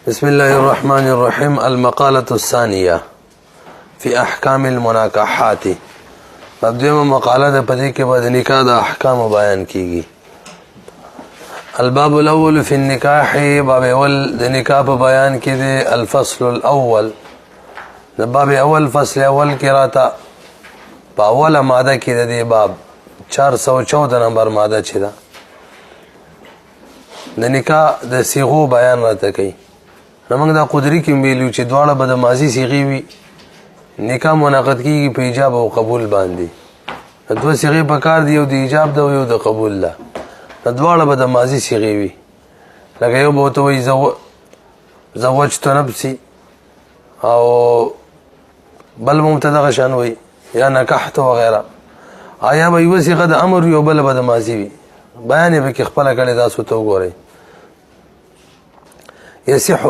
بسم الله الرحمن الرحيم. المقالة الثانية في أحكام المناكحات. دویمه مقاله ده پدې کې به د نکاح د احکام بیان کیږي. الباب الاول في النکاح، باب اول د نکاح په بیان کې ده. الفصل الاول، د باب اول فصل اول کې راته په اوله ماده کې ده باب 414 نمبر ماده چې ده د نکاح د صيغو بیان راته کوي. نمنګ دا قدرت کې ویلو چې دواړه به د ماضي صيغې وي، نکاح منعقد کیږي په ایجاب او قبول باندې. دوه صيغې په کار دی، یو د ایجاب ده او یو د قبول ده. دواړه به د ماضي صيغې وي. لکه یو به ته وایي زوجت نفسي، او بل مبتدا غشان وایي یا نکحت وغیره. آیا به یو صيغه د امر یو بل به د ماضي وي. بیان یې به کې خپله کړی، تاسو ته وګورئ. يصح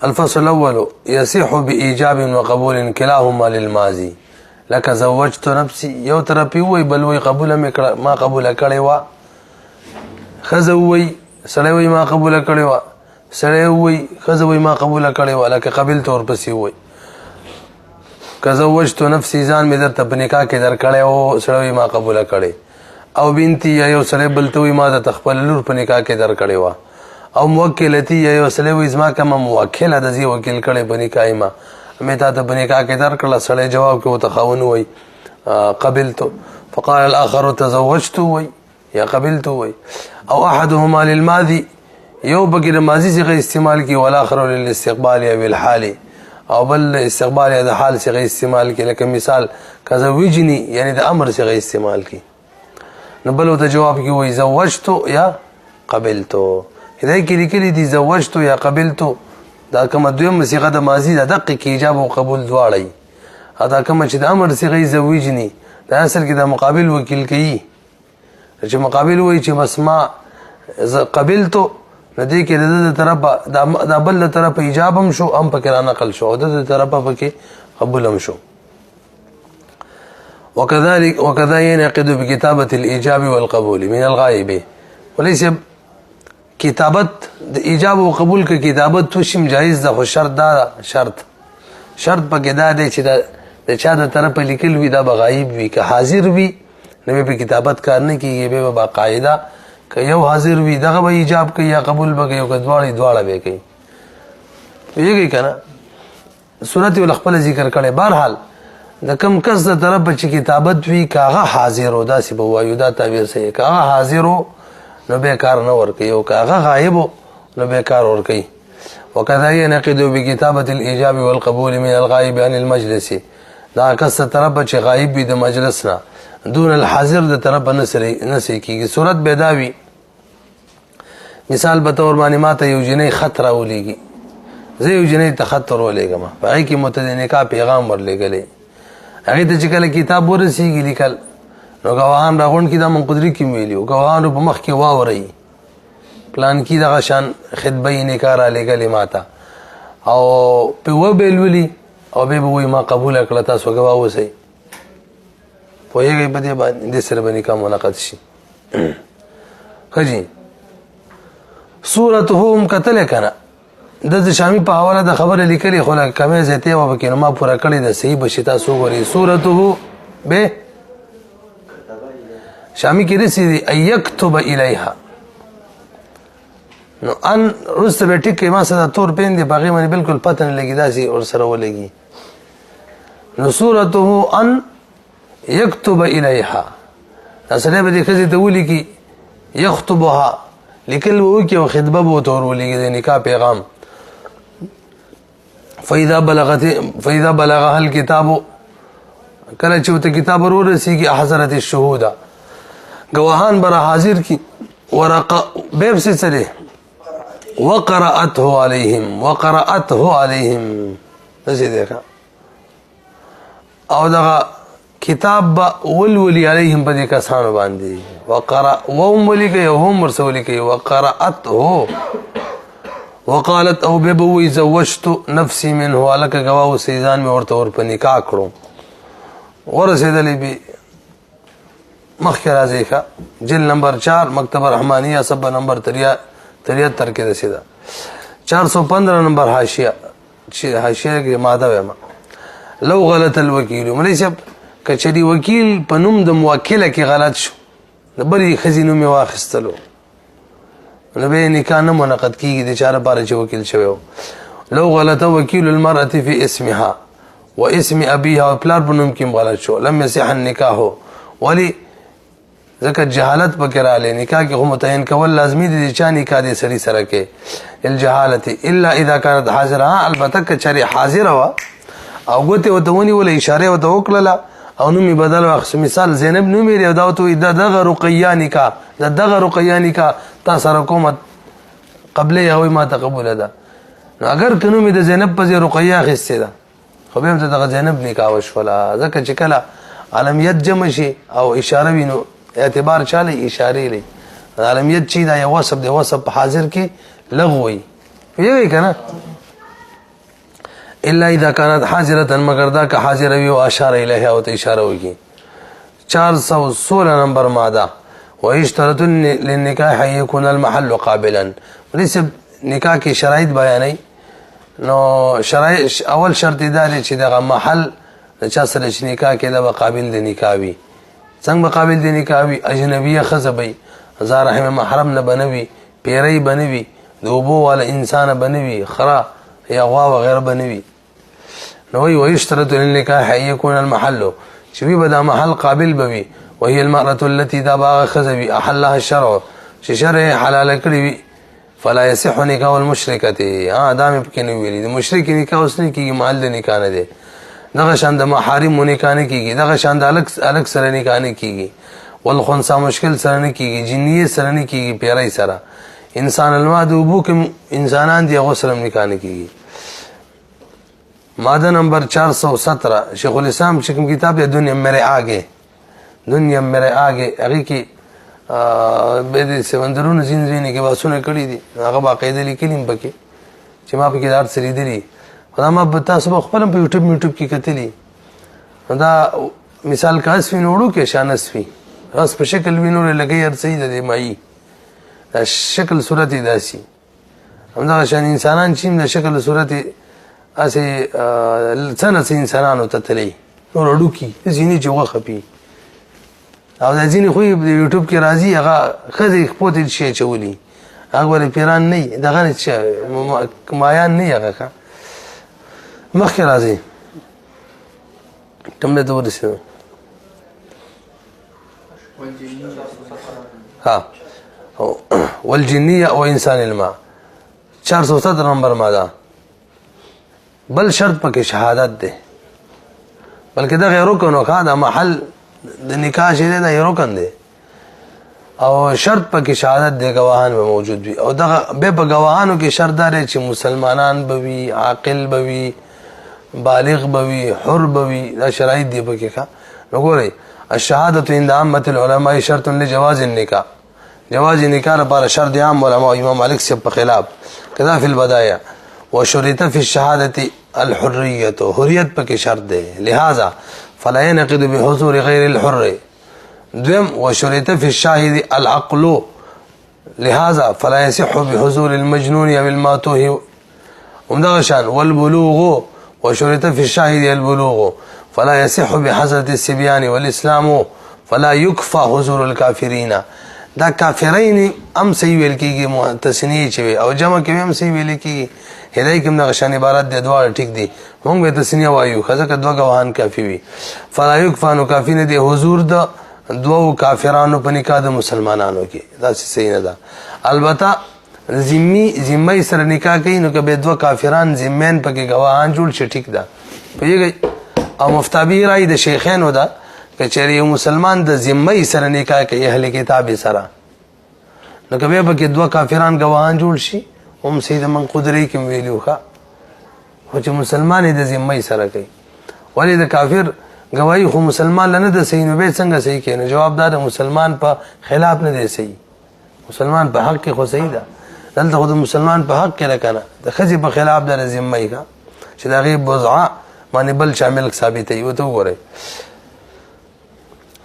الفصل الأول يصح بإيجاب وقبول كلاهما للماضي. لك زوجت نفسي، یو طرفی وی بل وی قبول ما قبول کړی وا. خزه وی سړی وی ما قبول کړی وا، سړی وی خزه وی ما قبول کړی وا. لکه قبلت ورپسې وی زوجت نفسي، ځان مې درته په نکاح کې درکړی او سړی وی ما قبول کړی. او بنتي، یو سړی بل ته وی ما د خپل لور په نکاح کې درکړی وا. او موکلتی، یو سړی وی زما کومه موکله د زی وکیل کړی په نکاح ما مې تا ته په نکاح کې درکړه. سړی جواب کې وته خاون وی قبلت، فقال الاخر تزوجت وی یا قبلت وی. او احدهما للماضي، یو بګر ماضی څخه استعمال کی، والاخر للاستقبال او الحال، او بل استقبال یا د حال څخه استعمال کی. لکه مثال کزوجنی یعنی د امر څخه استعمال کی. نو بل ته جواب کی وی زوجت یا قبلت. هدايه کې لیکلي دي زوجت یا قبلت، دا کومه دویمه صيغه د ماضي د دقیق کې ایجاب او قبول دواړه. دا کومه چې د امر صيغه زوجنی، دا اصل کې د مقابل وکیل کوي. چې مقابل وایي چې بس ما قبلت، ندی کې د طرفه د بل طرفه ایجاب هم شو، هم پکې را نقل شو، او د طرفه پکې قبول هم شو. وكذا ينعقد بكتابة الإيجاب والقبول من الغائب. وليس کتابت د ایجاب او قبول کې کتابت توشم جایز ده، خو شرط دا شرط پکې دا دی چې د چا د طرفه لیکل وي دا به غایب وي. که حاضر وي نو په کتابت کار نه کیږي، به باقاعده که یو حاضر وي دغه به ایجاب کوي یا قبول به کوي، او که دواړه به کوي. یګي کنه سورت ول خپل ذکر کړي. بهرحال د کم کس د طرفه چې کتابت وي، کاغه حاضر او داسې به وایو، دا تعبیر صحیح. کاغه حاضر نو به کار نه ور کوي، او کاغه غایب نو به کار ور کوي. وکذا ينعقد بكتابة الإيجاب والقبول من الغائب عن المجلس. دا کس طرف چې غایب وي د مجلس نه، دون الحاضر د طرف نسي کیږي. صورت بداوي مثال به تور باندې ماته یو جنې خط راولېږي، زه یو جنې ته خط ورولېږم، په هغې کې مته د نکاح پیغام ورلېږلی. هغې ته چې کله کتاب ورسېږي لیکل، نو ګواهان راغونډ کړي. دا من قدرت کې ویلي ګواهانو په مخ کې واورئ پلان کې دغه شان خطبه نکاح رالیږلې ماته، او په وبیلولي، او به وایي ما قبوله کړه، تاسو ګواه اوسئ. پوهېږئ په دې باندې دې سره به نکاح منعقد شي. ښه جي. صورته هم کتلی که نه، د شامي په حواله د خبره لیکلې، خو لکه کمې زیاتې وه پکې، نو ما پوره کړې ده. صحیح به شي، تاسو وګورئ. صورته به شامی کې رسېدي ان یکتب الیها. نو ان رسته به ټیک ما سره تور پین دی، په هغې باندې بلکل پته نه لګي، داسې ورسره ولګي. نو صورته ان یکتب الیها، دا سړی به دې ښځې ته ولیکي یخطبها، لیکل به وکړي او خطبه به ورته ورولېږي د نکاح پیغام. فاذا بلغها الکتاب، کله چې ورته کتاب ورورسېږي، احضرت الشهوده، گواهان برا حاضر کی. بیب سے چلے وقرأته علیہم نسی دیکھا، او دغا کتاب با ولولی علیہم پا دیکھا سانو باندی. وهم ولی کئی وهم مرسولی کئی. وقالت او بیب وی زوجت نفسی منه، علکا گواهو سیزان میں ورطور پا نکاح کرو. ورسیدلی بی مخکې راځي ښه. جلد نمبر 4 مکتبه رحمانیه صفحه نمبر 73 کې رسېده 415 نمبر حاشیه حاشیه کې ماده وایم لو غلط الوکیل مولوی صاحب کچری وکیل په نوم د موکل کې غلط شو د بری خزینو می واخستلو نو به نکاح نه منعقد کیږي د چاره بار چې وکیل شوی لو غلط وکیل المرأة في اسمها واسم ابيها وپلار په نوم کې غلط شو لم يصح النکاح ولی ځکه جهالت پکې رااله نکاح کې هم متعین کول لازمي دي چې نکاح دې سړي سره کې الجهالت الا اذا كانت حاضره البته کچري حاضر وا او غته ودونی ول اشاره وته وکړه او نومي بدل واخ مثال زینب نومي دی دا ته دغه رقیه نکاح دغه رقیه نکاح تاسو حکومت قبل یوي ما تقبل ده اگر کنو می د زینب په رقیه خسته ده خو به ته دغه زینب نکاح وشولا ځکه چې کله عالمیت جمع شي او اشاره وینو اعتبار چاله اشاره لري عالمیت چی دا یو وصف دی وصف حاضر کې لغوي یوي کنه الا اذا كانت حاضره مگر دا که حاضر وي او اشاره الیها او ته اشاره وکي 416 نمبر ماده ويشترط للنكاح ان يكون المحل قابلا وليس نکاح کې شرایط بیانای نو شرایط اول شرط دا دی چې دغه محل چا سره چې نکاح کې دا قابل دی نکاح وي څنګه قابل دی نکاح وي اجنبیه خزبې زار رحم محرم نه بنوي پیری بنوي دوبو والا انسان بنوي خرا یا غوا وغيرها بنوي نو ويشترط للنكاح ان يكون المحل چې وي بدا محل قابل بوي وهي المرأة التي تباغ خزبي احلها الشرع چې شرع حلال کړی فلا يصح نکاح المشرکه دا مې پکې نه ویلي د مشرک نکاح اوس نه کیږي محل نکاح نه دی دغه شان د محارم نکاح نه کیږي دغه شان د الګ سره نکاح نه کیږي والخنثى مشکل سره نه کیږي جنیه سره نه کیږي پیرای سره انسان الماد وبو کوم انسانان دی غسل نکاح نه کیږي ماده نمبر 417 شیخ الاسلام چې کوم کتاب دی دنیا میرے آگے هغه کې به د سمندرونو زینځینې کې واسونه کړی دي هغه باقاعده لیکلیم پکې چې ما پکې دار سری دي خدای ما په تاسو خپل په یوټیوب کې کتلی دا مثال کاس وینوړو کې شانس وی راس په شکل وینوړ لګي هر څه د مای دا شکل صورت داسي همدا شان انسانان چې د شکل صورت اسه څنګه انسانانو ته تللی نو وړو کې زینې جوغه خپي او د ځینې خو په یوټیوب کې راځي هغه خزې خپل شي چولي هغه ور پیران نه دغه چې مایان نه هغه مخکې راځي کوم له دوه رسو ها والجنيه او انسان الماء 417 نمبر ماده بل شرط پکې شهادت ده بلکې دا غیرو کنو دا محل د نکاح شې دا یو رکن دی او شرط پکې شهادت دی گواهان به موجود وي او دا به په گواهانو کې شرط دی چې مسلمانان بوي عاقل بوي بالغ بوي حر بوي دا شرایط دی پکې ښه نو ګورئ الشهاده عند عامه العلماء شرط لجواز النکاح جواز النکاح لپاره شرط عام علماء امام مالک سے په خلاف کذا فی البدايه وشرط في الشهاده الحريه حریت پکې شرط دی لہذا فلا ينقض بحضور غير الحر دم وشرط في الشاهد العقل لهذا فلا يصح بحضور المجنون او الماتوه ومدغشان والبلوغ وشرط في الشاهد البلوغ فلا يصح بحضرة الصبيان والاسلام فلا يكفى حضور الكافرين دا کافرین ام صحیح ویل کیږي تسنیه چوي او جمع کې هم صحیح ویل کیږي هدايه کوم د غشان عبارت د دوه ټیک دي موږ به تسنیه وایو خزه ک دوه غواهان کافی وي فلا یکفانو کافی نه دي حضور د دوه کافرانو په نکاح د مسلمانانو کې دا صحیح نه ده البته ذمه سره نکاح کوي نو که به دوه کافران ذمین پکې غواهان جوړ شي ټیک ده پیږي او مفتابی رای د شیخانو ده کچری یو مسلمان د ذمه سره نکاح کوي اهل کتاب سره نو که به پکې دوه کافران غواهان جوړ شي هم سید من قدرې کې ویلو ښه او چې مسلمان د ذمه سره کوي ولی د کافر گواہی خو مسلمان نه د صحیح نو به څنګه صحیح کینې جواب دا د مسلمان په خلاف نه دی صحیح مسلمان په حق کې خو صحیح ده دلته خو د مسلمان په حق کې راکنه د خزي په خلاف د ذمه ښه چې دا غي بضعه باندې بل شامل ثابت وي وته وګورئ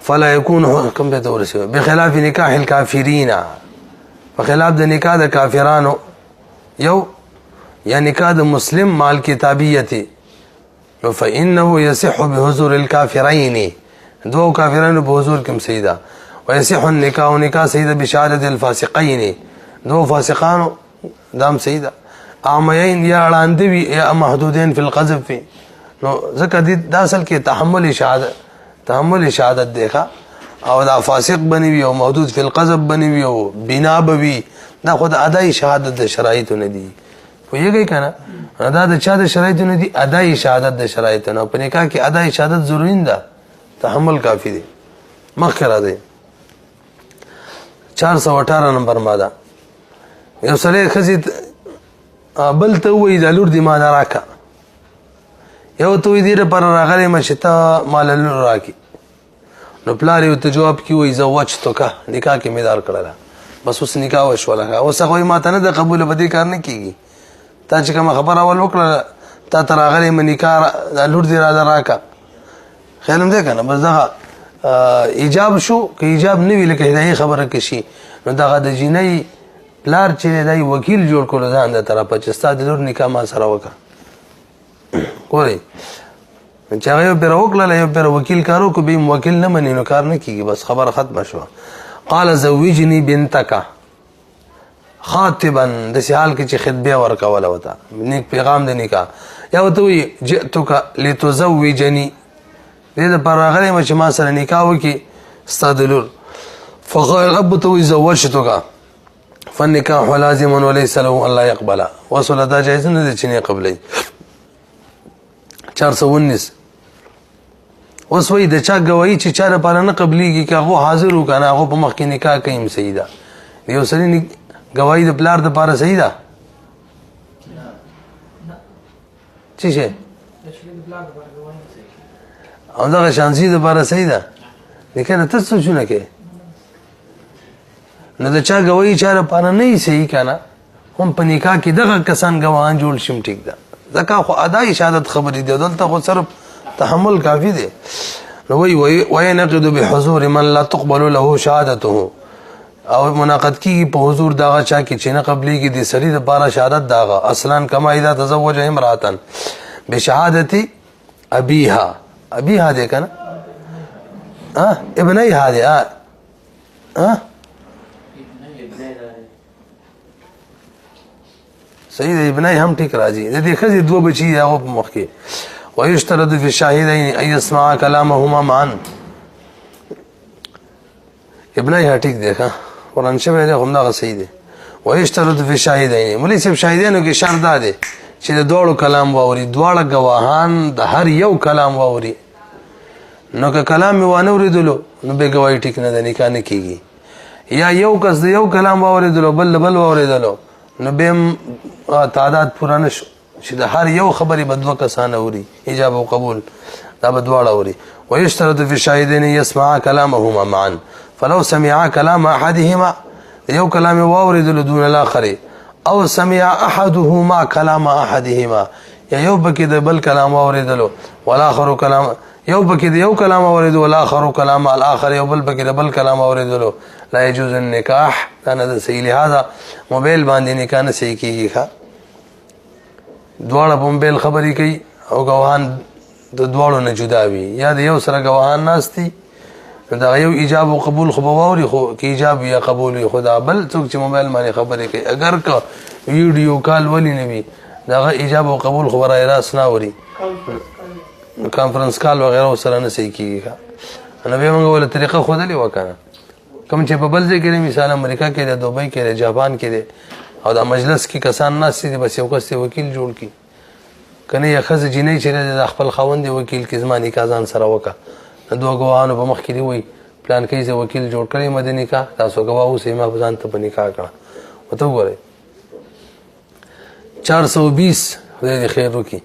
فلا يكون كم به تورسه بخلاف نکاح الكافرين فخلاف د نکاح د کافرانو یو یا نکاح د مسلم مال کتابیتی نو فإنه يصح بحضور الكافرين دو کافرانو په حضور کې صحیح ده ويصح النکاح نکاح صحیح ده بشهادة الفاسقين دو فاسقانو دام صحیح ده عامین یا اړاندې وي یا محدودین فی القذف نو ځکه د اصل کې تحمل شهادت دیکھا او دا فاسق بنی وي او محدود فی القذف بنی وي او بنا بوي دا خود ادائی شهادت د شرایطو نه دي ویږي کنه دا د چا د شرایطو نه دي ادائی شهادت د شرایطو نه په نکاح کې ادائی شهادت ضروري نه ده تحمل کافی دی مخکې را دی 418 نمبر ماده یو سړی ښځې بل ته ووایي دا لور دې ما نه راکړه یو ته وایي دې لپاره راغلی یم چې ته ماله لور راکړي نو پلار یې ورته جواب کې وایي زوجتک نکاح کې مې دار کړله بس اوس نکاح وشوله اوس هغه وایي ما ته نه ده قبوله په دې کار نه کېږي تا چې کومه خبره اول وکړه تا ته راغلی یم نکاح دا لور دې راته راکړه خیال هم دی که نه بس دغه ایجاب شو که ایجاب نه وي لکه هدایي خبره کې شي نو دغه د جینۍ پلار چې دی وکیل جوړ کړو ځان د طرفه چې ستا د لور نکاح ما سره وکړه ګورئ چې هغه یو پېره وکړله یو پېره وکیل کار وکړو بیا وکیل نه مني نو کار نه کېږي بس خبره ختمه شوه قال زوجني بنتک خاطبا داسې حال کې چې خطبې ورکوله ورته نیک پیغام د نکاح یا ورته وایي جئتک لتزوجني دې دپاره راغلی یم چې ما سره نکاح وکړي ستا د لور فقال اب ته وایي زوجتک فالنکاح لازم وليس له ان لا يقبل وصل دا جایز نه دی چې نه قبلې 419 اوس وایي د چا ګواهي چې چا لپاره نه قبلېږي که هغه حاضر و که نه هغه په مخ کې نکاح کوي هم صحیح ده د یو سړي ګواهي د پلار دپاره صحیح ده څه شی او دغه شانزي دپاره صحیح ده لیکنه ته سوچونه کوې نو د چا ګواهي چا لپاره نه وي صحیح که نه هم په نکاح کې دغه کسان ګواهان جوړ شي هم ټیک ده ځکه خو ادائی شهادت خبرې دي دلته خو صرف تحمل کافی دی نو وینعقد بحضور من لا تقبل له شهادته او منعقد کیږي په حضور داغه چا کې چې نه قبلېږي د سړي دپاره شهادت داغه اصلا کما اذا تزوج امرأة بشهادة ابيها دی که نه ابنیها دی صحیح دی ابنی هم ټیک راځي د دې ښځې دوه بچي دي هغه په مخ کې ويشترط في الشاهدين ان يسمع كلامهما معا ابنیها ټیک دی ښه قرآن شوی دی همدغه صحیح دی ويشترط في الشاهدين مولوي صاحب شاهدینو کې شرط دا دی چې د دواړو کلام واوري دواړه ګواهان د هر یو کلام واوري نو که کلام مې وانه اورېدلو نو بې ګواهي ټیک نه ده نکاح نه کېږي یا یو کس د یو کلام واورېدلو بل د بل واورېدلو نو بیا هم تعداد پوره نه شو چې د هر یو خبرې به دوه کسان اوري ایجاب او قبول دا به دواړه اوري ويشترط في الشاهدين يسمعا كلامهما معا فلو سمعا كلام احدهما یو کلام واورېدلو دون الاخر او سمع احدهما كلام احدهما یا یو پکې د بل کلام واورېدلو والاخر کلام یو پکې د یو کلام واورېدلو والاخر کلام الاخر یو بل پکې د بل کلام واورېدلو لا يجوز النکاح دا نه د صحیح لحاظه موبایل باندې نکاح نه صحیح کېږي ښه دواړه په موبایل خبرې کوي او ګواهان د دواړو نه جدا وي یا د یو سره ګواهان ناست دي نو دغه یو ایجاب او قبول خو به واوري خو که ایجاب یا قبول وي خو دا بل څوک چې موبایل باندې خبرې کوي اگر که ویډیو کال ولې نه وي دغه ایجاب او قبول خو به رای راست نه اوري کانفرنس کال وغیره ورسره نه صحیح کېږي ښه نو بیا موږ وله طریقه ښودلې وه که نه کوم چې په بل ځای کې دی مثال امریکا کې دی دوبۍ کې دی جاپان کې دی او دا مجلس کې کسان ناست دي بس یو کس دی وکیل جوړ کړي که نه یا ښځه جینۍ چې دی د خپل خاوند دی وکیل کې زما نکاح ځان سره وکړه د دوه ګواهانو په مخ کې دی وایي پلان کوي زه وکیل جوړ کړی یم د نکاح تاسو ګواه اوسئ ما په ځان ته په نکاح کړه ورته وګورئ 420 خدای دې خیر وکړي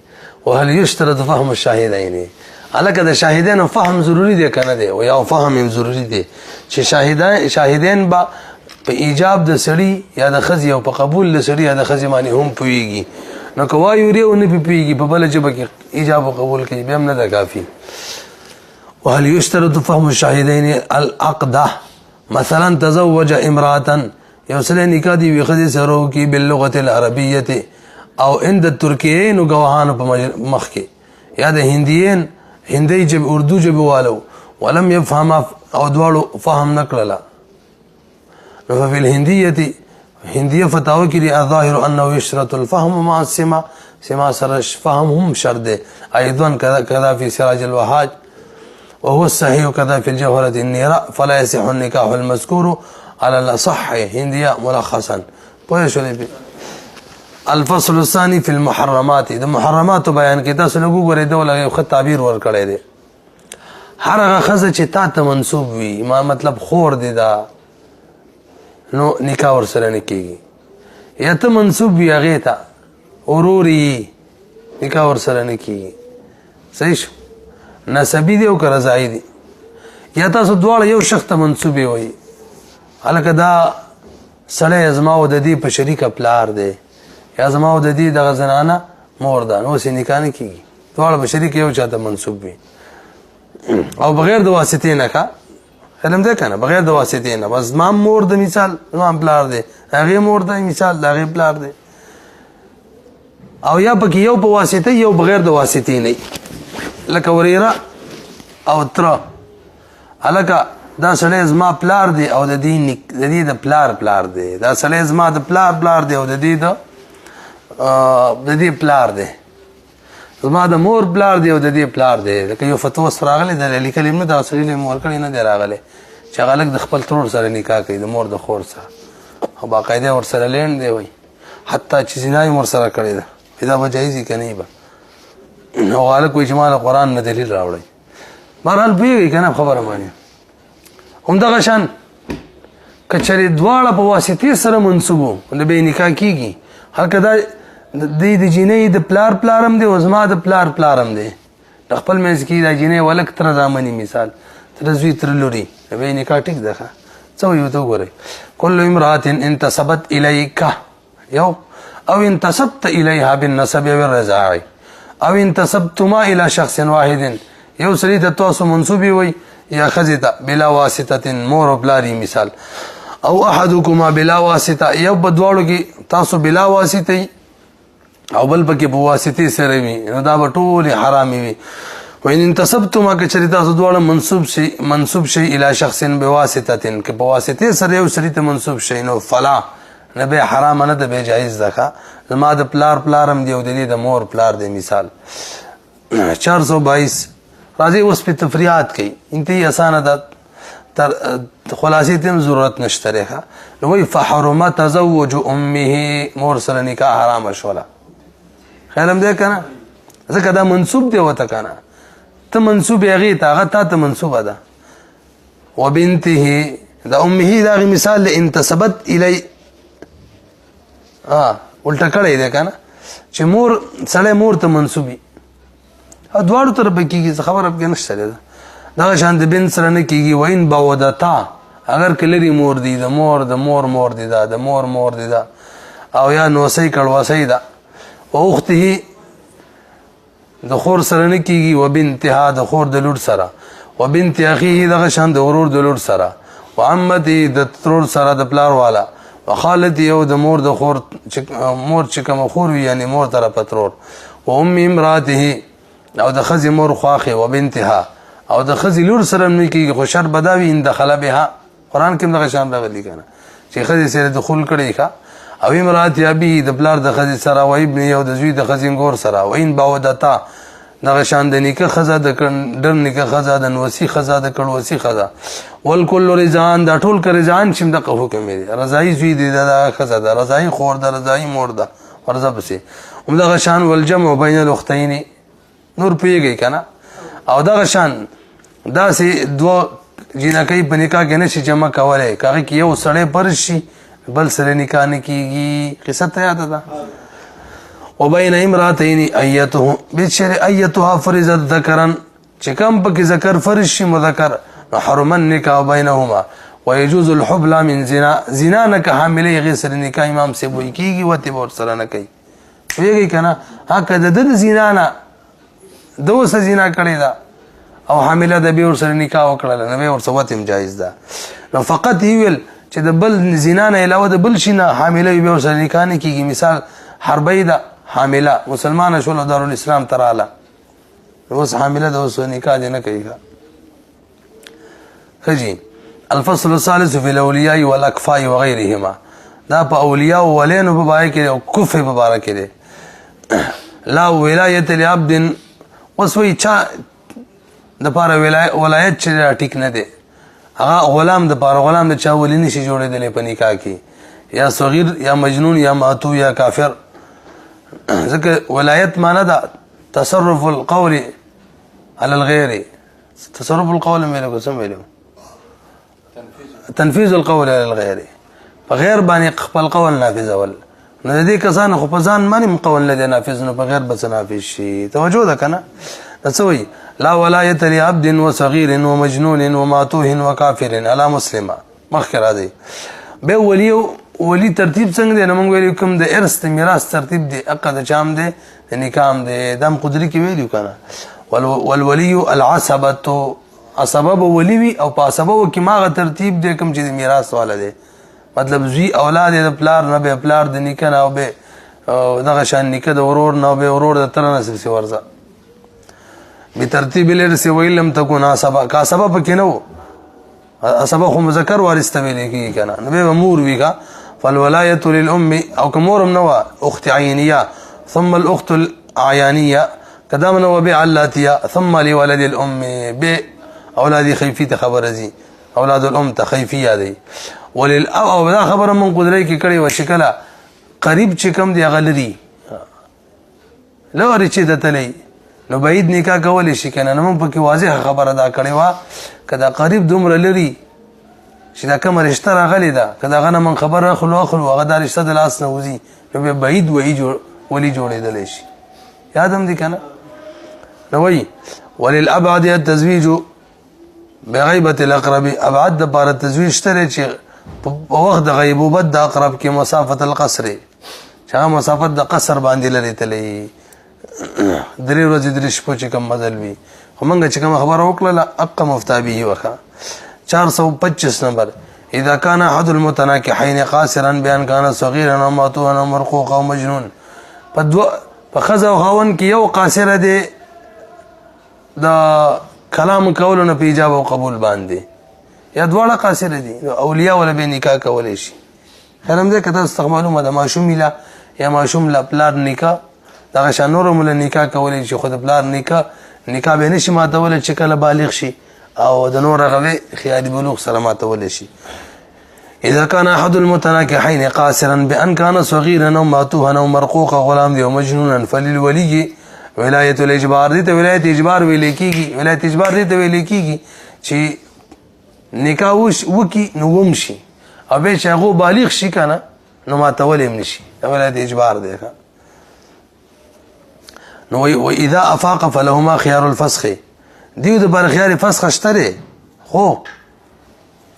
وهل یشترط فهم الشاهدین الکه د شاهدینو فهم ضروری دی که نه دی او یا فهم هم ضروری دی چې شاهدین به په ایجاب د سړي یا د ښځې او په قبول د سړي یا د ښځې باندې هم پوهېږي نو که وایي ورې او نه پې پوهېږي په بله ژبه کې ایجاب او قبول کوي بیا هم نه ده کافي وهل يشترط فهم الشاهدين العقده مثلا تزوج امراه یو سړی نکاح دی وي ښځې سره وکړي باللغة العربیة او ان د ترکیینو ګواهانو په مخ کې یا د هندي جب اردو جب والو ولم يفهم او دواړو فهم نکړه نو ففي الهنديه هنديه فتاوى کې الظاهر انه يشترط الفهم مع السماع سماع سره فهم هم شرط ده ايضا كذا في سراج الوهاج وهو الصحيح كذا في الجوهرة النيراء فلا يصح النكاح المذكور على الأصح هندية ملخصا الفصل الثاني في المحرمات د محرمات بیان کې تاسو لګو غره دا ولا یو تعبیر ور کړی دی هر هغه خزه چې تا ته منسوب وي ما مطلب خور دی دا نو نکاح ور سره نه کیږي یا ته منسوب وي هغه ته اوروري نکاح ور سره نه کیږي صحیح شو نسبی دی او که رضاعی دی یا تاسو دواړه یو شخص ته منسوبې وي هلکه دا سړی زما او د دې په شریکه پلار دی یا زما او د دې دغه زنانه مور ده نو اوس یې نکاح نه کېږي دواړه په شریکه یو چا ته منسوب وي او بغیر د واسطې نه ښه علم دی که نه بغیر د واسطې نه بس زما مور د مثال زما پلار دی هغې مور دی مثال د هغې پلار دی او یا پکې یو په واسطه یو بغیر د واسطې نه لکه وریره او تره هلکه دا سړی زما پلار دی او د دې د پلار دی دا سړی زما د پلار دی او د دې پلار دی زما د مور پلار دی او د دې پلار دی لکه یو فتوا سره راغلی د لیکلي نه دغه سړي مې ورکړی نه دی راغلی چې هغه هلک د خپل ترور سره نکاح کوي د مور د خور سره او باقاعده ورسره لینډ دی وایي حتی چې زنا یې ورسره کړې ده دا به جایز وي که نه به او هلک وایي چې ما د قرآن نه دلیل راوړی بهرحال پوهېږئ که نه خبره باندې همدغه شان که چېرې دواړه په واسطې سره منسوب وو د بې نکاح کېږي هلکه دا دی د جینۍ د پلار هم دی او زما د پلار هم دی د خپل منځ کې دا جینۍ ولک تره زامني مثال تره زوی تره لوري د بې نکاح ټیک ده ښه څه وایي ورته وګورئ کل امرأة انتسبت الیک یو او انتسبت الیها بالنسب والرضاع او انتسبتما الى شخص واحد یو سړي ته تاسو منسوبي وي یا ښځې ته بلا واسطه مور او پلاري مثال او احدکما بلا واسطه یو په دواړو کې تاسو بلا واسطه او بل پکې په واسطې سره وي نو دا به ټولې حرامې وي وان انتسبتما که چېرې تاسو دواړه منسوب شئ الی شخص بواسطه که په واسطې سره یو سړي ته منسوب شئ نو فلا نه به حرام نه ده به جایز ده زما د پلار هم دی او د دې د مور پلار دی مثال 422 راځي اوس په تفریحات کوي انتهایی اسانه ده تر خلاصې ته ضرورت نشته رخه نو وی فحرم تزوج امه مور سره نکاح حرام شولا خیرم دی کنه ځکه دا منسوب دی وته کنه ته منسوب یې هغه ته منسوبه ده وبنته د امه دا مثال انتسبت الی الټه کړی دی کنه چې مور سړی مور ته منسوبي او دواړو طرفه کېږي خبره پکې نشته ده دغه شان د بنت سره نه کېږي وین بعودتا اگر که لري مور دی د مور مور دی دا د مور دی دا او یا نوسۍ کړوسۍ ده او اخته د خور سره نه کېږي و بنتها د خور د لور سره و بنت اخیه دغه شان د ورور د لور سره و عمتې د ترور سره د پلار والا و خالتې او د مور د خور مور چې کومه خور وي یعنې مور طرفه ترور و ام امراته او د ښځې مور خواښې و بنتها او د ښځې لور سره هم نه کېږي خو شرط به دا وي ان دخله بها قرآن کې هم دغه شان راغلي که نه چې ښځې سره دخول کړی ښه او امرات ابي د پلار د ښځې سره و ابن او د زوی د ښځې ګور سره و ان بعودتا دغه شان د نیکه ښځه د ډر نیکه ښځه د نوسي ښځه د کړوسي ښځه والکل رضان دا ټول که رضان چې دغه حکم دی رضایي زوی دی د ښځه ده رضایي خور ده رضایي مور ده ورځه پسې همدغه شان والجمع بین الاختین نور پوهېږئ که نه او دغه شان داسې دوه جینکۍ په نکاح کې نه شي جمع کولی که هغې کې یو سړی فرض شي بل سره نکاح نه کېږي قصه ته یاده ده وبین امراتین ایتها فرضت ذکرا چې کوم پکې ذکر فرض شي مذکر نو حرم النکاح بینهما ويجوز الحبلى من زنا نه که حاملې هغې سره نکاح امام صاحب وایي کېږي وتې به ورسره نه کوي پوهېږئ که نه که د ده د زنا نه ده اوسه زنا کړې ده او حامله ده بیا ورسره نکاح وکړله نو بیا ورسره وتې هم جایز ده نو فقط یې ویل چې د بل زنا نه علاوه د بل شي نه حامله وي بیا ورسره نکاح نه کېږي مثال حربۍ ده حامله مسلمان شول دارالاسلام تراله اوس حامله د اوس نکاح نه کوي خجي. الفصل الثالث في الاولياء والاكفاء وغيرهما دا په اولیاء او ولینو په باره کې او کفه په باره کې دي. لا ولایت لعبد وسوي چا د پاره ولایت چې ټیک نه دی هغه غلام د پاره غلام د چا ولی نشي جوړېدل په نکاح کې یا صغیر یا مجنون یا ماتو یا کافر. ځکه ولایت معنی دا تصرف القول على الغير. تصرف القول مې له کوم ویلو تنفيذ القول على الغير بغیر باندې خپل قول نافذ اول نو دې کسان خو په ځان باندې قول نه نافذ نو بغیر بس نافذ شي. توجه ده کنه تسوي لا ولايه لعبد وصغير ومجنون وماتوه وكافر على مسلمه مخکې راځي به ولی ترتیب څنګه دی نو موږ ویلو کوم د ارث میراث ترتیب دی عقد چام دی د نکاح دی دم قدرت کې ویلو کنه والولي العصبه اسباب ولی وی او په اسباب کې ماغه ترتیب دی کوم چې میراث والا دی مطلب زوی اولاد د پلار نه به پلار د نکاح نه او به دغه شان نکاح د ورور نه به ورور د تر نسب سی ورزه به ترتیب الارث ویلم تكون اسباب کا سبب کې نو اسباب خو مذکر وارث ته ویل کیږي کنه نو به امور ویګه فالولايه للام او كمورم نو اخت عينيه ثم الاخت العيانيه قدام نو بعلاتيه ثم لولد الام ب اولاد خيفيه خبر زي اولاد الام تخيفيه دي وللاب او دا خبره من قدرت کې کړي و شکله قریب چې کم دی غلري لوري چې دتلې نو بعید نکاح کول شي کنه نو په کې واضح خبره دا کړي وا کدا قریب دومره لري چې دا کوم رشتہ راغلی دا کدا غنه من خبره خلو هغه دا رشتہ د لاس نه وځي نو بعید ولی جوړېدل شي یادم دي کنه نو وی وللابعد التزويج بغیبه الاقرب ابعد د بار تزویج شته چې په وخت د غیبوبت د اقرب کې مسافت القصر چې مسافت د قصر باندې لري تلې درې ورځې درې شپو چې کوم مزل وي خو موږ چې کوم خبره وکړه اق مفتابه وکړه 425 نمبر اذا كان احد المتناكحين قاصرا بان كان صغيرا او ماتوها او مرقوقا او مجنون په خزه او خاون کې یو قاصر دی د کلام کولونه په ایجاب او قبول باندې یا دواړه قاصر دي اولیاء ولا به نکاح کولای شي خرم دې کته استعمالو د ماشوم لا یا ماشوم لا پلار نکاح دا شانور مل نکاح کولای شي خود پلار نکاح به نشي ماتول چې کله بالغ شي او د نور غوي خیالي بلوغ سره ماتول شي. اذا كان احد المتناكحين قاصرا بان كان صغيرا او ماتوها او مرقوقا غلام دي او مجنونا فللولي ولایت الاجبار دي ته ولایت اجبار ویل کیږي ولایت اجبار دي ته ویل کیږي چې نکاح وکي نو ومشي او به چې هغه بالغ شي کنه نو ماتول هم نشي ولایت اجبار دی نو واذا افاق فلهما خيار الفسخ دیو د بر خيار فسخ شته خو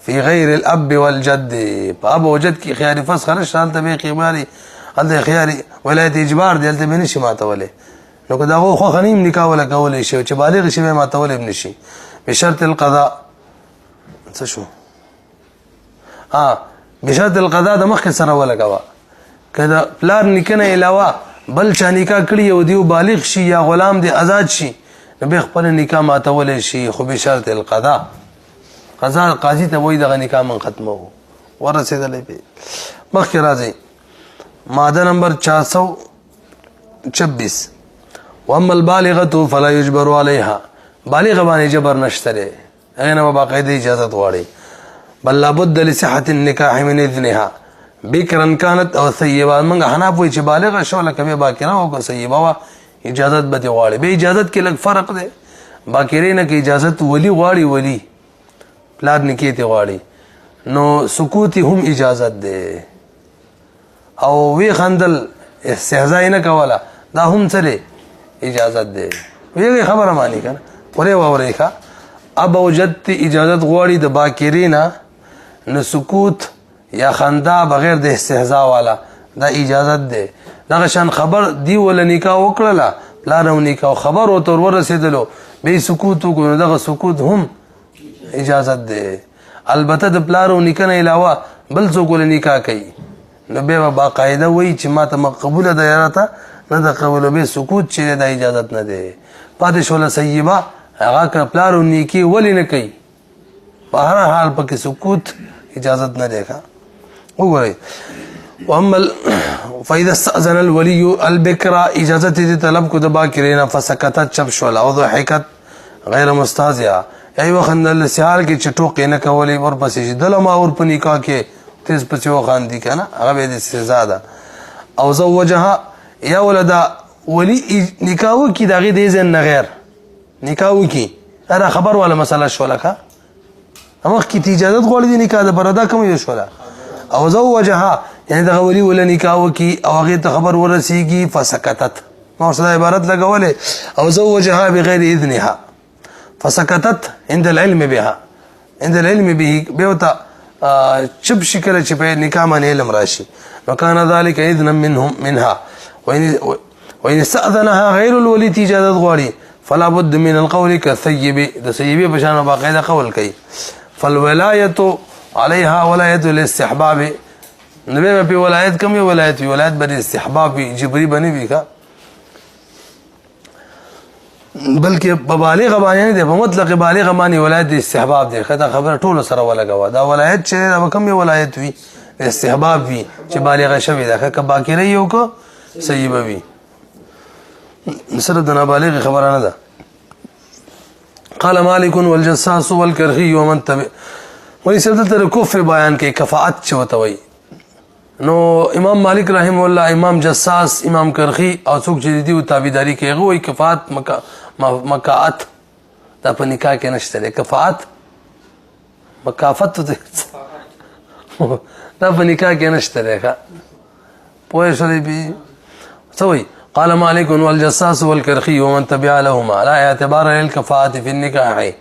في غير الاب والجد اب وجد کی خيار فسخ نشته ته به قیماري ال خيار ولایت اجبار دی ته نشي ماتوله نو که دا خو خنیم نکاح ولا کولای شي چې بالغ شي به ماتول ابن شي بشرط القضاء څه شو بشرط القضاء د مخ سره ولا کوا کله پلار نکنه علاوه بل چا نکاح کړی او دیو بالغ شي یا غلام دی آزاد شي نو به خپل نکاح ماتول شي خو بشرط القضاء قضاء قاضي ته وای دغه نکاح من ختمو ورسېدلې به مخ راځي ماده نمبر 426 واما البالغه فلا يجبر عليها بالغ باندې جبر نشته هغه نه باقاعده اجازه غواړي بل لابد لصحه النکاح من اذنها بکرن كانت او ثيبه من حناف وي چې بالغ شو لکه باکره او ثيبه وا اجازه به غواړي به اجازه کې لږ فرق دی باکره نه کې اجازه ولی غواړي ولی پلان نکي ته غواړي نو سکوت هم اجازه ده او وی خندل استهزاء نه کوله دا هم سره اجازت ده ویغه خبره مانی کنه پرې ووري ښا اب وجدت اجازت غواړي د باکرینا نو سکوت یا خندا بغیر د استهزاء والا دا اجازت ده دا شان خبر دی ول نکاح وکړه پلانو نکاح خبر او تر ورسېدلو به سکوت کو دغه سکوت هم اجازت ده البته د پلانو نکاح علاوه بل څوک ول نکاح کوي نو به باقاعده وای چې ما ته مقبوله ده یاره ته نه د قبول به سکوت چې د اجازت نه دی پاتې شوله سیبه هغه که پلار او نیکی ولې نه کوي په هر حال پکې سکوت اجازت نه دی وګورئ واما فاذا استاذن الولي البكرة اجازت دي طلب کو د باکرینا فسکتت چپ شول او ضحکت غیر مستهزئه ای وخت د سیال کې چټوق نه کولې ورپسې دل ما ور په نکاح کې تیز پچو خاندي کنه هغه د سزا ده او زوجها یا ولدا ولی نکاح کی دغه دې زن غیر نکاح کی دا خبر ولا مسله شولکه امخ کی اجازه غوړي د نکاح د پردا کوم یو شولا او زوجها یعنی دغه ولی ولا نکاح کی او هغه ته خبر ورسیږي فسکتت ما صدا عبارت لګولې او زوجها بغیر اذنها فسكتت عند العلم بها عند العلم به بيوتا چپ شکل چې په نکاح باندې علم راشي وكان ذلك اذنا منها وان استاذنها غير الولي اجازه غوړي فلا بد من القول كالثيب د سيبي بشان باقاعده قول کوي فالولايه عليها ولايه الاستحباب نبي په ولایت کوم ولایت بر استحباب جبري بني بيکا بلکې بالغ باندې د مطلق بالغ باندې ولایت د استحباب دی خدای خبر ټول سره ولګوا دا ولایت چې دا کوم ولایت وي استحباب وي چې بالغ شوی دا که باکره یو کو صحیح وي سره د نابالغ خبره نه ده قال مالك والجساس والكرخي ومن تبع ولې سره تر کفر بیان کې کفاءت چوته وي نو امام مالک رحم الله امام جساس امام کرخی او څوک چې دی او تابعداري کوي هغه وي کفاءت مکاعت دا په نکاح کې نشته ده کفاءت مکافت دا په نکاح کې نشته ده پوه شئ به سوي قال مالك والجساس والكرخي ومن تبع لهما لا اعتبار للكفاءة في النكاح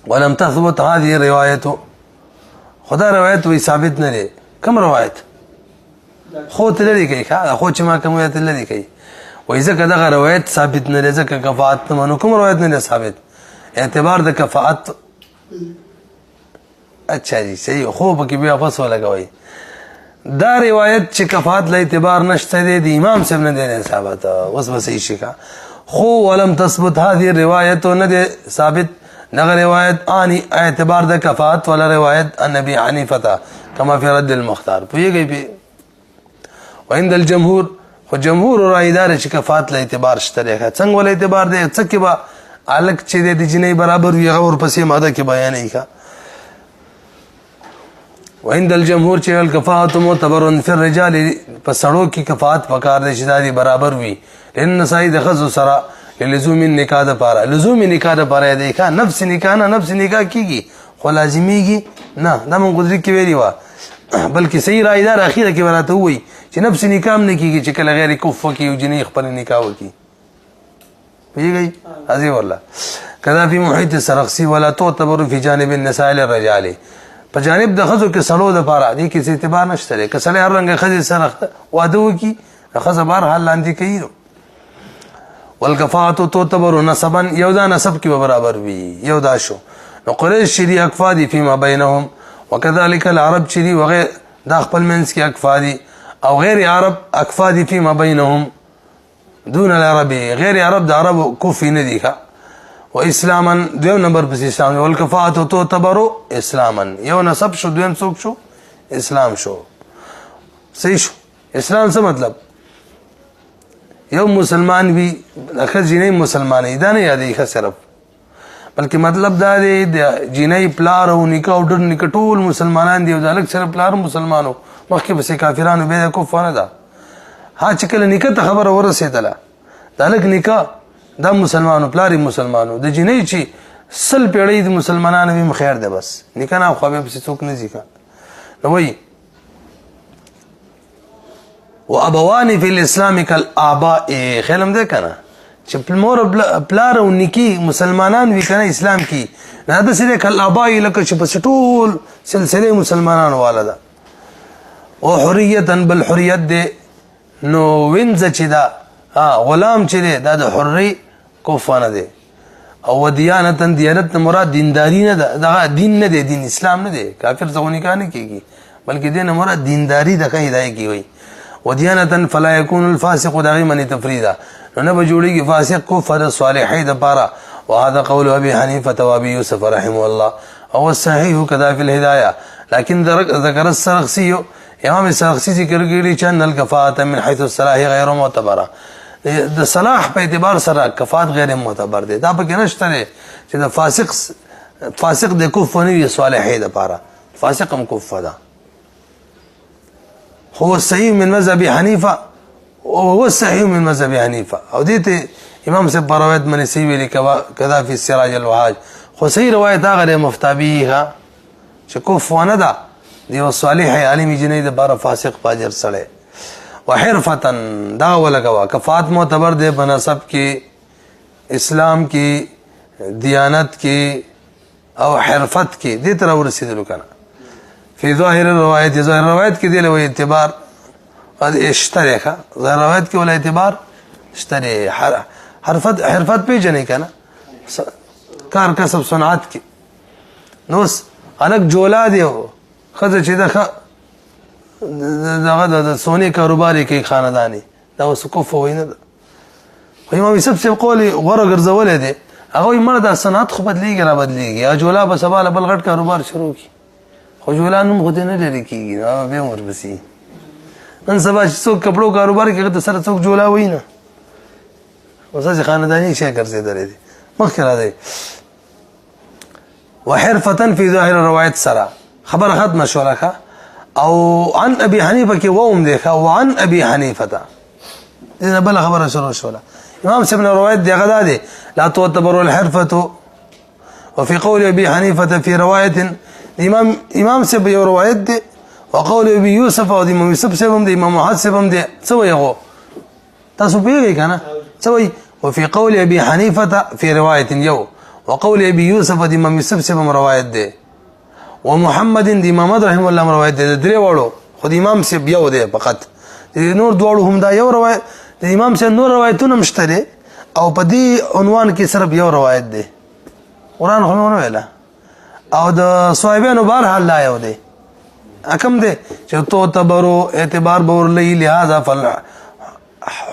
ولم تثبت هذه الروايه خدا روایت وی ثابت نه لري کوم روایت خو ته لري کوي خو چې ما کوم روایت لري کوي وای ځکه دا روایت ثابت نه لري ځکه کفاءت منو کوم روایت نه ثابت اعتبار د کفاءت اچھا جی صحیح خو به کې بیا فاصله لګوي دا روایت چې کفاءت له اعتبار نشته دی امام صاحب نه دی ثابت اوس به صحیح شي خو ولم تثبت هذه الروايه نه ثابت نغه روایت اني اعتبار د کفاءت ولا روایت النبي حنیفه كما في رد المختار پیږي په وعند الجمهور خو جمهور رایدار چې کفاءت له اعتبار شته څنګه ول اعتبار دی څه کې با الک چې د جنې برابر وي اور پسې ماده کې بیان نه وعند الجمهور چې الكفاءه معتبر في الرجال پسړو کې کفاءت پکار دي چې دادي برابر وي ان سید خذ سرا لزوم النکاح د پاره لزوم نکاح د پاره دی کا نفس نکاح نه نفس نکاح کیږي خو لازمیږي نه دا مونږ غوډري کې ویلی و بلکې صحیح رایدار اخیره کې ورته وي چې نفس نکاح نه کیږي چې کله غیر کف کې او جنې خپل نکاح وکي پیږي ازي والله کذا فی محیط سرخسی ولا تعتبر فی جانب النساء للرجال په جانب د خزو کې سلو د پاره دي کې اعتبار نشته لري کله هر رنګ خزي سره واده وکي خزه بار حال لاندې کوي والکفاءه تعتبر نسبا یودا نسب کې برابر وي یودا شو نو قریش شری اکفادی فيما بينهم وكذلك العرب شری وغير دا خپل منس کې اکفادی او غیر عرب اکفادی فيما بينهم دون العرب غیر عرب د عرب کوفی نه دي واسلاما دویم نمبر په اسلام والکفاءه تعتبر اسلاما یو نسب شو دویم څوک شو اسلام شو صحیح شو اسلام څه مطلب یو مسلمان وی اخر جنې مسلمان دا نه یادې صرف بلکې مطلب دا دی د جنې پلار او نکاح او ډر نکټول مسلمانان دی او د الګ سره پلار مسلمانو مخکې بس کافرانو به کفاره ده ها چې کله نکاح ته خبر ورسېدله د الګ نکاح دا مسلمانو پلاری مسلمانو د جنې چې سل پیړۍ د مسلمانانو هم خیر ده بس نکاح نه خو به څوک نه ځي نو وایي وابوان فی الاسلام کالآباء خیلم ده کنه چې مور پلار او نکی مسلمانان وی کنه اسلام کی نه د سره کالآباء لکه چې په ټول سلسله مسلمانانو والا ده او حریتا بل حریت ده نو وینځ چې دا غلام چې ده د حری کوفانه ده او دیانتن دیانت مراد دینداری نه ده دا دین نه ده دین اسلام نه ده کافر ځونی کانه کیږي بلکې دین مراد دینداری ده هدايه کی وي وديانه فلا يكون الفاسق دائما تفريدا نو به جوړيږي فاسق کفر صالحي د پاره وهذا قول ابي حنيفه وابي يوسف رحمه الله او الصحيح كذا في الهدايه لكن ذكر السرخسي امام السرخسي ذکر کړي چې ان الكفاءه من حيث الصلاح غير معتبره د صلاح په اعتبار سره کفات غیر معتبر دي دا پکې نشته چې د فاسق د کفر نه صالحي د پاره فاسق هم کفر ده هو الصحيح من مذهب حنيفه وهو الصحيح من مذهب حنيفه او دته امام سے روایت من سی ویلی کذا فی السراج الوهاج خو صحیح روایت هغه مفتابیها چې کفر نه ده دی صالح عالم جنید بار فاسق فاجر سره وحرفتن دا ولګوا کفات معتبر ده بنسب کې اسلام کې دیانت کې او حرفت کې دې تر ورسېدل کنه فی ظاهر الروایت ظاهر روایت کې دی له اعتبار اشتراکه ظاهر روایت کې ول اعتبار اشتری حرفت په جنې کنه کار کسب صنعت کې نوس الګ جولا دیو خزه چې دغه سونی کاروبار کې خاندانی دا اوس کوف وینه خو امام یوسف سے قول غره ګرځولې دي هغه مړه د صنعت خو بدلیږي را بدلیږي یا جولا به سباله بل غټ کاروبار شروع کی خو جولا نوم خو دې نه لري کیږي نو به عمر بسی نن سبا چې څوک کپړو کاروبار کې سره څوک جولا وینه وسه خاندانی شي ګرځیدل دي مخکې را دی وحرفه في ظاهر الروايات سرا خبر ختم شولخه او عن ابي حنيفه کې ووم دی وعن ابي حنيفه اذا بل خبر شوله امام سبن روایت دی غدا دی لا تعتبر الحرفه وفي قول ابي حنيفه في روايه امام سب یو روایت دی وقول ابي يوسف او امام يوسف سبم دی امام محمد سبم دی سو یو تاسو پیږئ کنه سوي وفي قول ابي حنيفه في روايه يو وقول ابي يوسف د امام يوسف سبم روایت دی ومحمد د امام رحم الله روایت دی درې وړو خو امام سب یو دی فقط نور دوړو هم دا یو روایت د امام سب نور روایتونه مشتري او په دې عنوان کې صرف یو روایت دی قران خو نه ویلا او د صحابانو بهر حال لا یو دی اکم دی چې تو تبرو اعتبار بور لې لہذا فل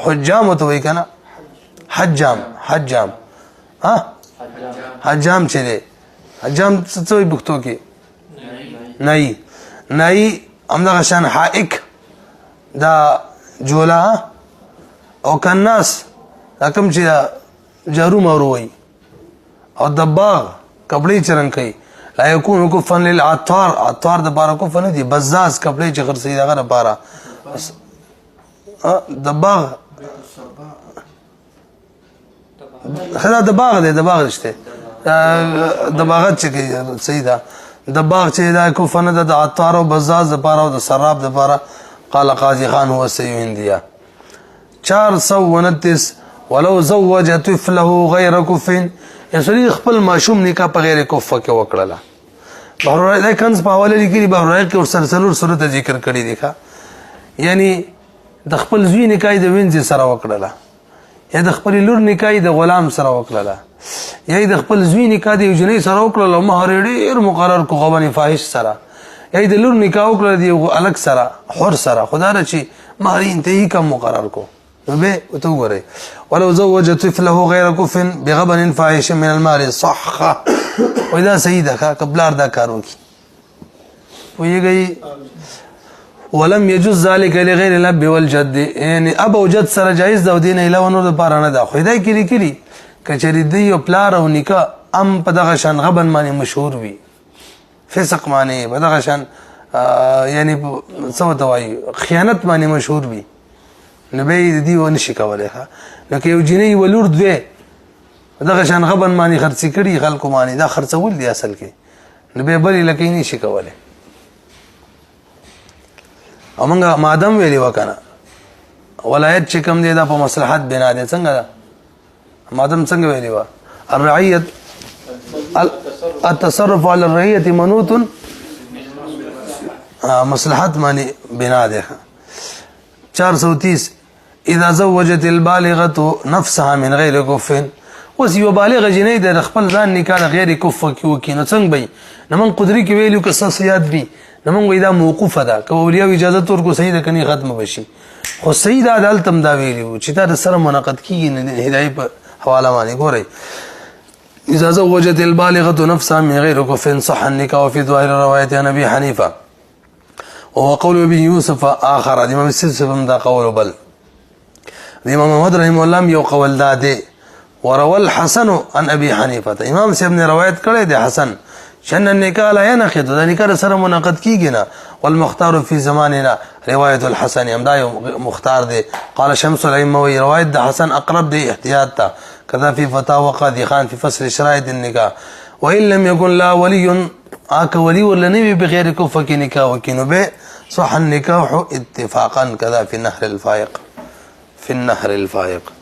حجام تو وی کنه حجام ها حجام چره حجام څه وي بوختو کې نای امدا شان حائک دا جولا او کناس حکم چې جارو مارو وي او دباغ کپڑے چرن کوي لا يكون كفا للعطار د بارا کفا نه دي بزاز کپڑے چې خرڅي دغه لپاره دباغ خدا دباغ رشته دباغت چې صحیح ده دباغ چې دا کفا نه د عطار او بزاز د لپاره او د سراب د لپاره قال قاضي خان هو سيهنديا 429 ولو زوج طفله غير كف یسری خپل ماشوم نکاح په غیر کف کې وکړه بهر راي کنز په حواله لیکلي بهر راي کې ورسره صورت ذکر کړی دی ښا یعنی د خپل زوی نکاح د وینځ سره وکړه یا د خپل لور نکاح د غلام سره وکړه یا د خپل زوی نکاح د جنې سره وکړه مہر ډیر مقرر کو غبن فاحش سره یا د لور نکاح وکړه دی الګ سره حر سره خدا رچی مہر انتهایی کم مقرر کو به وتوغره ولو زوج طفله غير كف بغبن فاحش من المال صح واذا سيدك قبلار دا کارو کی ویږي ولم يجوز ذلك لغير الاب والجد يعني اب او جد سره جائز ده دین علاوه نور لپاره نه ده خو دای کلی کچری دی او پلار او نکاح ام په دغه شان غبن باندې مشهور وي فسق باندې په دغه شان یعنی څه توای خیانت باندې مشهور وي نبی دی و نشي کولای ها لکه یو جنې ولور دوی دغه شان غبن مانی خرڅ کړي خلکو مانی دا خرڅول دي اصل کې نبی بلی لکه نشي کولای امنګه مادم ویلی وکنه ولایت چې کوم دی دا په مصلحت بنا دي څنګه دا مادم څنګه ویلی و الرعیت التصرف على الرعیه منوط مصلحت مانی بنا ده 430 اذا زوجت البالغه نفسها من غير كف وسيو بالغه جنې د خپل ځان نکاح غیر کف کې وکینو څنګه به نمن قدرت کې ویلو که ساسيات بي نمونږ دا موقوفه ده که اولیاء اجازه ورکو صحیح ده کني ختم بشي خو صحیح ده عدالت هم دا ویلي چې دا سره منعقد کیږي هدايه په حواله باندې ګورئ اجازه وجد البالغه نفسها من غير كف صح النكاح وفي ظاهر روايه عن ابي حنيفه وهو قول ابي يوسف اخر امام السلسله من دا قول بل امام محمد رحمه الله یو قول داده وروى الحسن عن ابي حنيفه امام صاحب نے روایت کړی دی حسن شن النکاح لا ينقض دا نکاح سره منعقد کیږي نه والمختار في زماننا روايه الحسن امدا مختار دی قال شمس الائمه وی روایت د حسن اقرب دی احتیاط تا كذا في فتاوى قاضي خان في فصل شرائط النكاح وان لم يكن لا ولي اك ولي ولا نبي بغير كفك نكاح وكنو به صح النكاح اتفاقا كذا في النهر الفائق